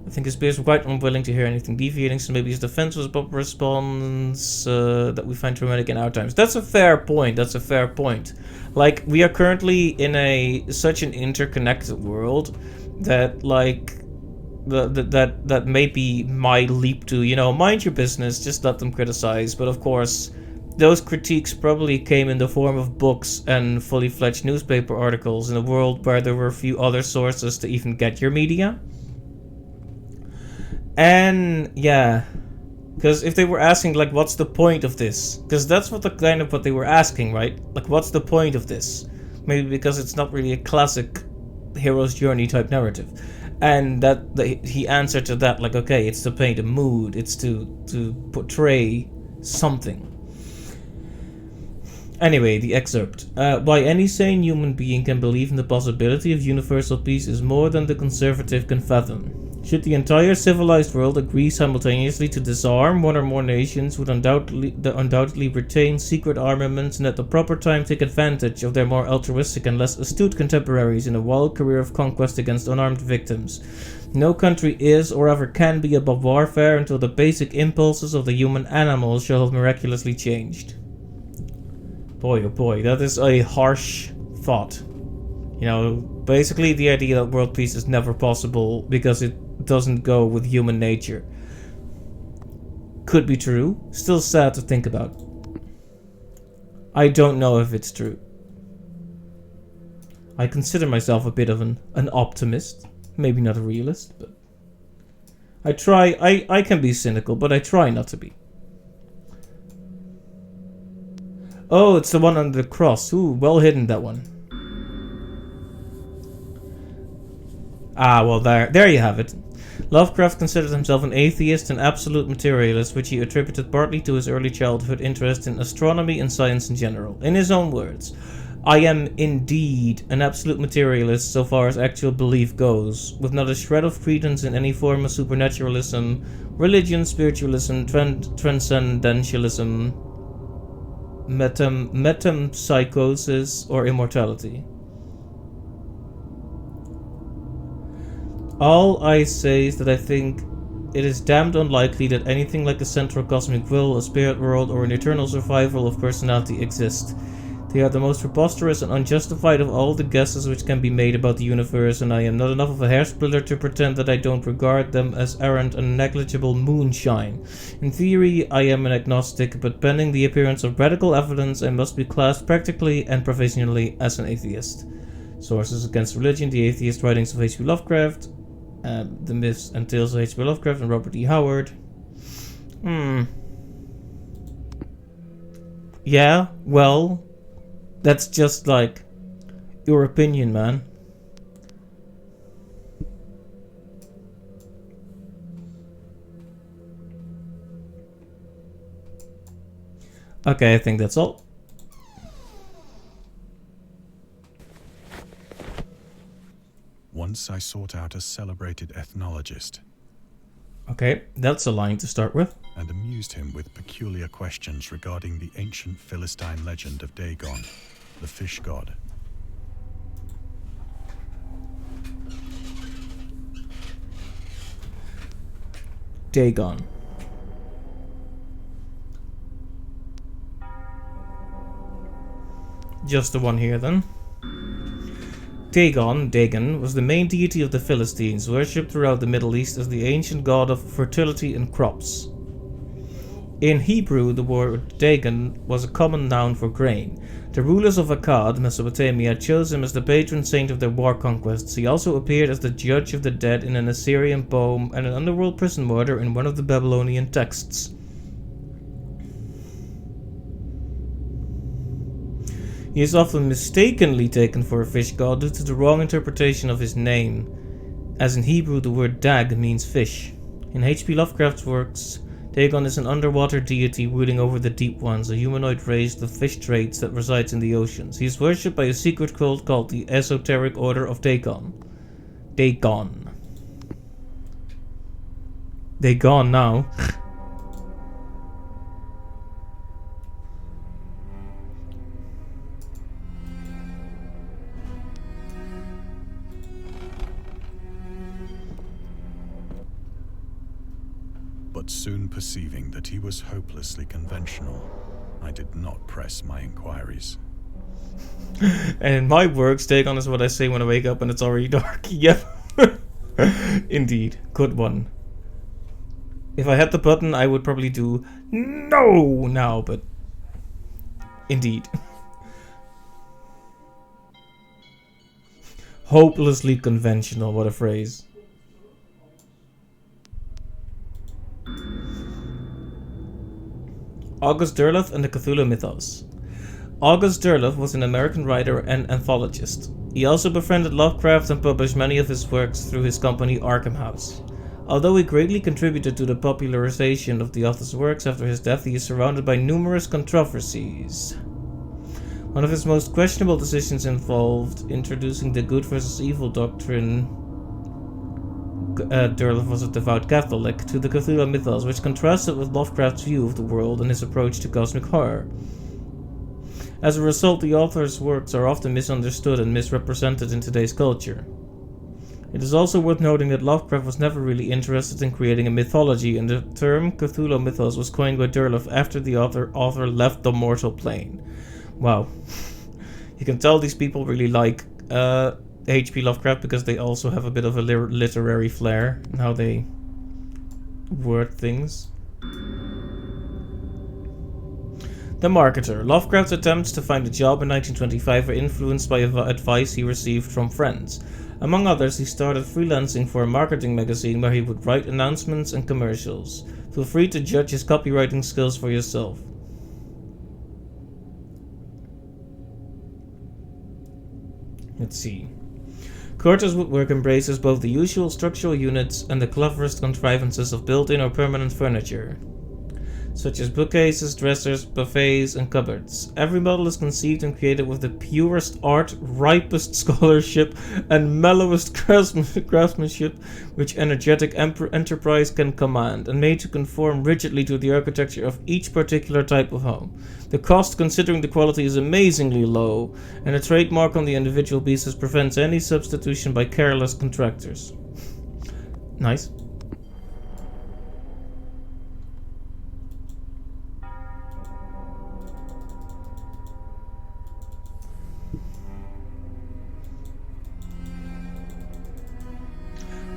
I think his peers were quite unwilling to hear anything deviating, so maybe his defense was a response that we find traumatic in our times. That's a fair point. Like, we are currently in such an interconnected world that, like, that may be my leap to, mind your business, just let them criticize. But of course, those critiques probably came in the form of books and fully fledged newspaper articles in a world where there were few other sources to even get your media. And yeah, because if they were asking, like, what's the point of this? Because that's what they were asking, right? Like, what's the point of this? Maybe because it's not really a classic hero's journey type narrative. And he answered to that, like, okay, it's to paint a mood, it's to portray something. Anyway, the excerpt. Why any sane human being can believe in the possibility of universal peace is more than the conservative can fathom. Should the entire civilized world agree simultaneously to disarm, one or more nations would undoubtedly retain secret armaments and at the proper time take advantage of their more altruistic and less astute contemporaries in a wild career of conquest against unarmed victims. No country is or ever can be above warfare until the basic impulses of the human animal shall have miraculously changed. Boy, oh boy, that is a harsh thought. Basically the idea that world peace is never possible because it doesn't go with human nature. Could be true. Still sad to think about. I don't know if it's true. I consider myself a bit of an optimist. Maybe not a realist, but I can be cynical, but I try not to be. Oh, it's the one under the cross. Ooh, well hidden, that one. Ah, well, there you have it. Lovecraft considered himself an atheist and absolute materialist, which he attributed partly to his early childhood interest in astronomy and science in general. In his own words, I am indeed an absolute materialist so far as actual belief goes, with not a shred of credence in any form of supernaturalism, religion, spiritualism, transcendentalism, metempsychosis, or immortality. All I say is that I think it is damned unlikely that anything like a central cosmic will, a spirit world, or an eternal survival of personality exist. They are the most preposterous and unjustified of all the guesses which can be made about the universe, and I am not enough of a hairsplitter to pretend that I don't regard them as errant and negligible moonshine. In theory, I am an agnostic, but pending the appearance of radical evidence, I must be classed practically and professionally as an atheist. Sources against religion: the atheist writings of H.P. Lovecraft, the myths and tales of H.P. Lovecraft and Robert E. Howard. Yeah, well, that's just like your opinion, man. Okay, I think that's all. Once I sought out a celebrated ethnologist. Okay, that's a line to start with. And amused him with peculiar questions regarding the ancient Philistine legend of Dagon, the fish god. Dagon. Just the one here then. Dagon, was the main deity of the Philistines, worshipped throughout the Middle East as the ancient god of fertility and crops. In Hebrew, the word Dagon was a common noun for grain. The rulers of Akkad, Mesopotamia, chose him as the patron saint of their war conquests. He also appeared as the judge of the dead in an Assyrian poem and an underworld prison murder in one of the Babylonian texts. He is often mistakenly taken for a fish god due to the wrong interpretation of his name, as in Hebrew the word Dag means fish. In H.P. Lovecraft's works, Dagon is an underwater deity ruling over the deep ones, a humanoid race with fish traits that resides in the oceans. He is worshipped by a secret cult called the Esoteric Order of Dagon. Dagon. They gone now. But soon perceiving that he was hopelessly conventional, I did not press my inquiries. And in my works, Dagon is what I say when I wake up and it's already dark. Yep. Indeed. Good one. If I had the button, I would probably do no now, but indeed. Hopelessly conventional, what a phrase. August Derleth and the Cthulhu Mythos. August Derleth was an American writer and anthologist. He also befriended Lovecraft and published many of his works through his company Arkham House. Although he greatly contributed to the popularization of the author's works after his death, he is surrounded by numerous controversies. One of his most questionable decisions involved introducing the good versus evil doctrine. Derleth was a devout Catholic, to the Cthulhu Mythos, which contrasted with Lovecraft's view of the world and his approach to cosmic horror. As a result, the author's works are often misunderstood and misrepresented in today's culture. It is also worth noting that Lovecraft was never really interested in creating a mythology, and the term Cthulhu Mythos was coined by Derleth after the author left the mortal plane. Wow. You can tell these people really like H.P. Lovecraft because they also have a bit of a literary flair in how they word things. The Marketer. Lovecraft's attempts to find a job in 1925 were influenced by advice he received from friends. Among others, he started freelancing for a marketing magazine where he would write announcements and commercials. Feel free to judge his copywriting skills for yourself. Let's see. Curtis' woodwork embraces both the usual structural units and the cleverest contrivances of built-in or permanent furniture, such as bookcases, dressers, buffets, and cupboards. Every model is conceived and created with the purest art, ripest scholarship, and mellowest craftsmanship which energetic enterprise can command, and made to conform rigidly to the architecture of each particular type of home. The cost, considering the quality, is amazingly low, and a trademark on the individual pieces prevents any substitution by careless contractors. Nice.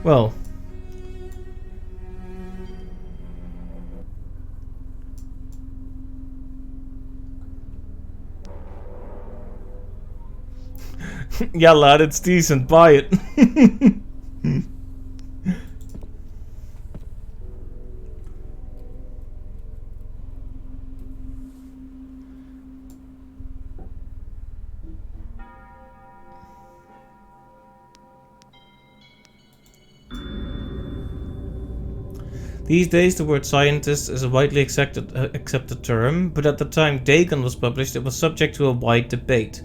Well, yeah, lad, it's decent. Buy it. These days, the word scientist is a widely accepted term, but at the time Dagon was published, it was subject to a wide debate.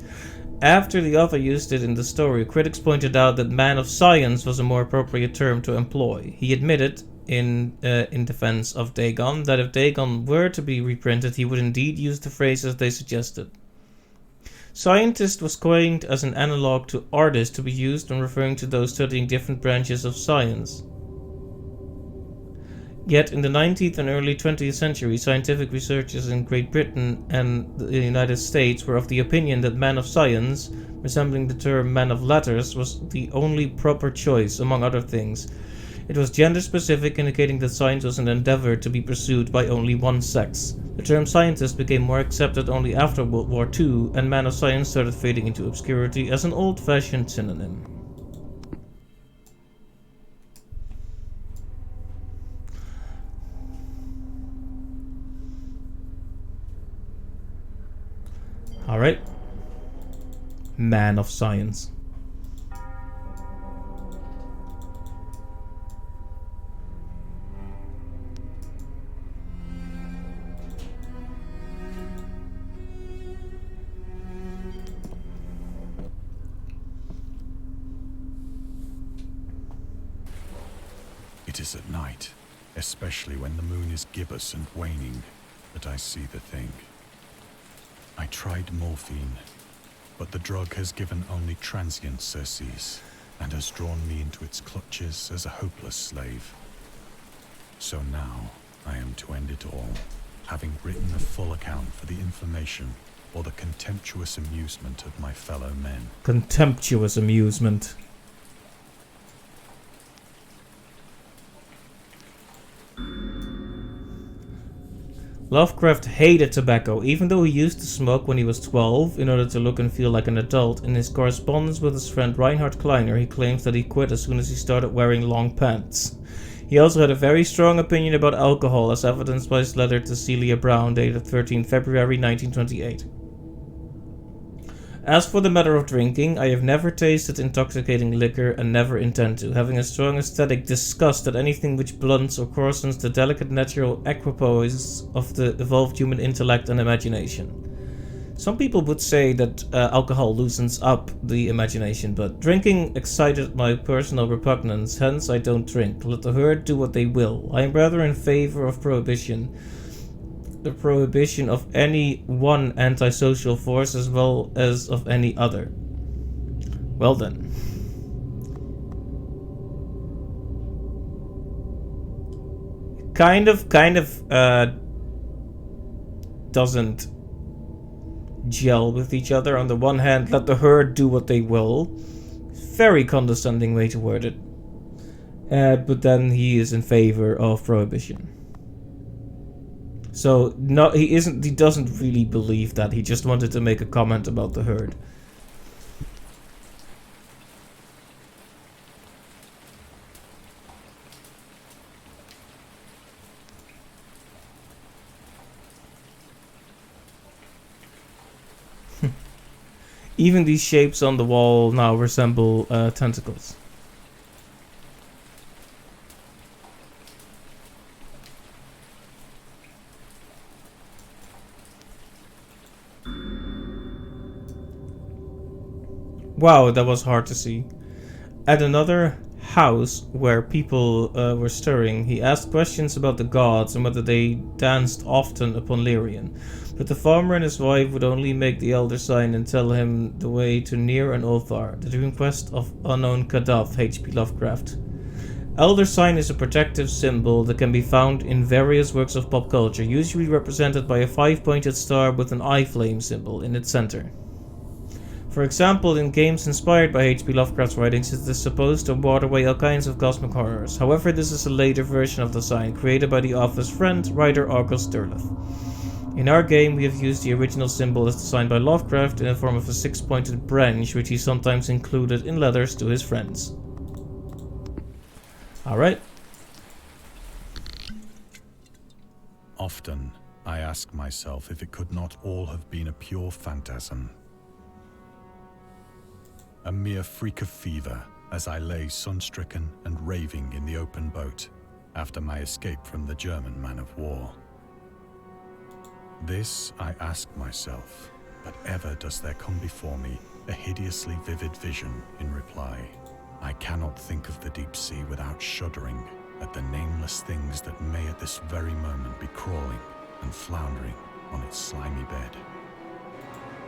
After the author used it in the story, critics pointed out that man of science was a more appropriate term to employ. He admitted, in defense of Dagon, that if Dagon were to be reprinted, he would indeed use the phrases they suggested. Scientist was coined as an analog to artist to be used when referring to those studying different branches of science. Yet in the 19th and early 20th century, scientific researchers in Great Britain and the United States were of the opinion that man of science, resembling the term man of letters, was the only proper choice, among other things. It was gender-specific, indicating that science was an endeavor to be pursued by only one sex. The term scientist became more accepted only after World War II, and man of science started fading into obscurity as an old-fashioned synonym. Alright. Man of science. It is at night, especially when the moon is gibbous and waning, that I see the thing. I tried morphine, but the drug has given only transient surcease and has drawn me into its clutches as a hopeless slave. So now I am to end it all, having written a full account for the information or the contemptuous amusement of my fellow men. Contemptuous amusement. Lovecraft hated tobacco, even though he used to smoke when he was 12 in order to look and feel like an adult. In his correspondence with his friend Reinhard Kleiner, he claims that he quit as soon as he started wearing long pants. He also had a very strong opinion about alcohol, as evidenced by his letter to Celia Brown dated 13 February 1928. As for the matter of drinking, I have never tasted intoxicating liquor and never intend to, having a strong aesthetic disgust at anything which blunts or coarsens the delicate natural equipoise of the evolved human intellect and imagination. Some people would say that alcohol loosens up the imagination, but drinking excited my personal repugnance, hence I don't drink. Let the herd do what they will. I am rather in favor of prohibition. The prohibition of any one antisocial force as well as of any other. Well then. Kind of doesn't gel with each other. On the one hand, let the herd do what they will. Very condescending way to word it. But then he is in favor of prohibition. So no, he doesn't really believe that. He just wanted to make a comment about the herd. Even these shapes on the wall now resemble tentacles. Wow, that was hard to see. At another house where people were stirring, he asked questions about the gods and whether they danced often upon Lyrian. But the farmer and his wife would only make the elder sign and tell him the way to Nir and Othar, the dream quest of unknown Kadath, H.P. Lovecraft. Elder sign is a protective symbol that can be found in various works of pop culture, usually represented by a 5-pointed star with an eye flame symbol in its center. For example, in games inspired by H.P. Lovecraft's writings, it is supposed to ward away all kinds of cosmic horrors. However, this is a later version of the sign, created by the author's friend, writer August Derleth. In our game, we have used the original symbol as designed by Lovecraft in the form of a 6-pointed branch, which he sometimes included in letters to his friends. Alright. Often, I ask myself if it could not all have been a pure phantasm. A mere freak of fever as I lay sun-stricken and raving in the open boat after my escape from the German man-of-war. This I ask myself, but ever does there come before me a hideously vivid vision in reply. I cannot think of the deep sea without shuddering at the nameless things that may at this very moment be crawling and floundering on its slimy bed,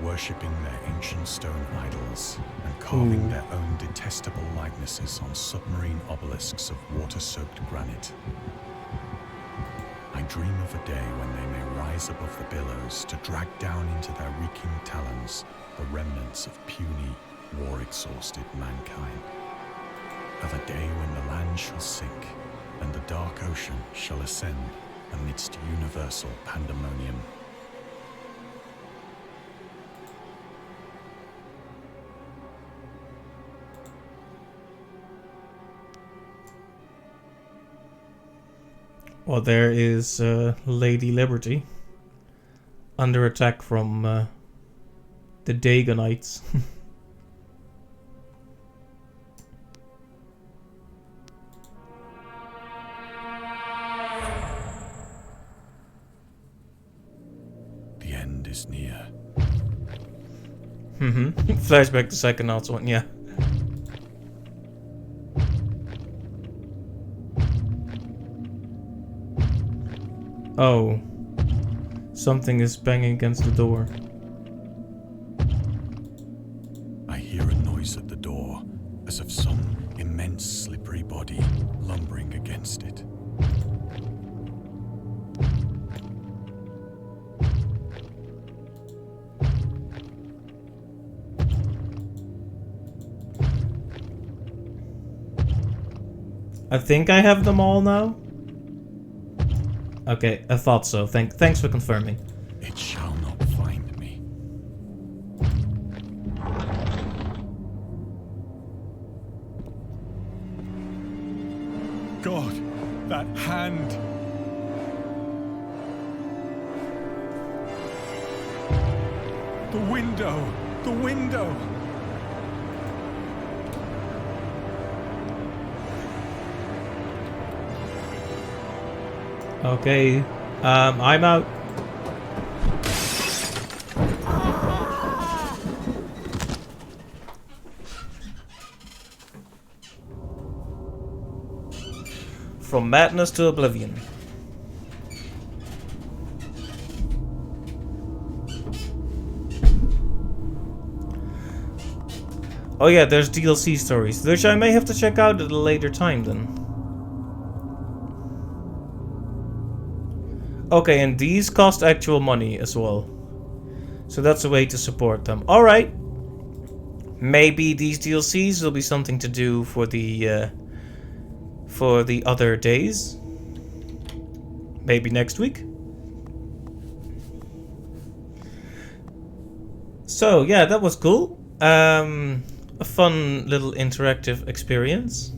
worshipping their ancient stone idols and carving their own detestable likenesses on submarine obelisks of water-soaked granite. dream of a day when they may rise above the billows to drag down into their reeking talons the remnants of puny, war-exhausted mankind. Of a day when the land shall sink and the dark ocean shall ascend amidst universal pandemonium. Well, there is Lady Liberty under attack from the Dagonites. The end is near. Flashback to Psychonauts 1, yeah. Oh. Something is banging against the door. I hear a noise at the door, as of some immense slippery body lumbering against it. I think I have them all now. Okay, I thought so. Thanks for confirming. It shall not find me. God, that hand! The window! The window! Okay, I'm out. From madness to oblivion. Oh yeah, there's DLC stories, which I may have to check out at a later time then. Okay, and these cost actual money as well. So that's a way to support them. Alright. Maybe these DLCs will be something to do for the other days. Maybe next week. So yeah, that was cool. A fun little interactive experience.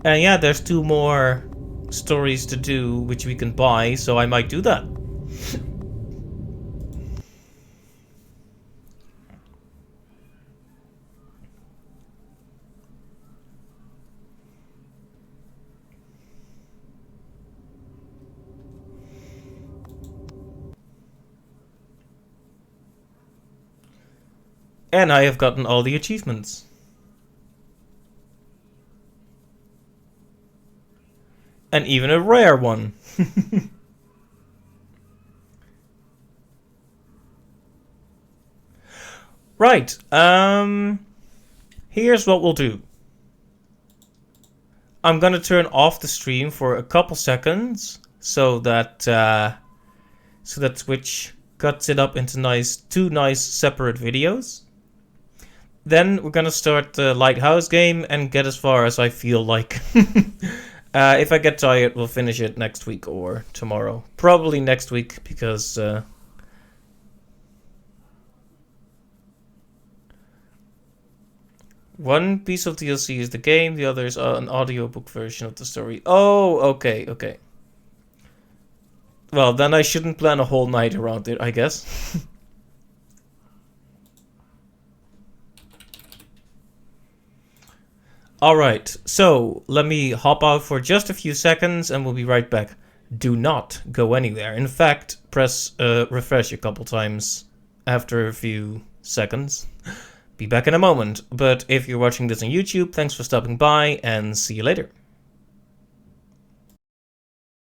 And yeah, there's 2 more stories to do which we can buy, so I might do that. And I have gotten all the achievements. And even a rare one. Right. Here's what we'll do. I'm gonna turn off the stream for a couple seconds so that Twitch cuts it up into 2 nice separate videos. Then we're gonna start the Lighthouse game and get as far as I feel like. If I get tired, we'll finish it next week or tomorrow. Probably next week, because one piece of DLC is the game, the other is an audiobook version of the story. Oh, okay. Well, then I shouldn't plan a whole night around it, I guess. Alright, so let me hop out for just a few seconds and we'll be right back. Do not go anywhere. In fact, press refresh a couple times after a few seconds. Be back in a moment. But if you're watching this on YouTube, thanks for stopping by and see you later.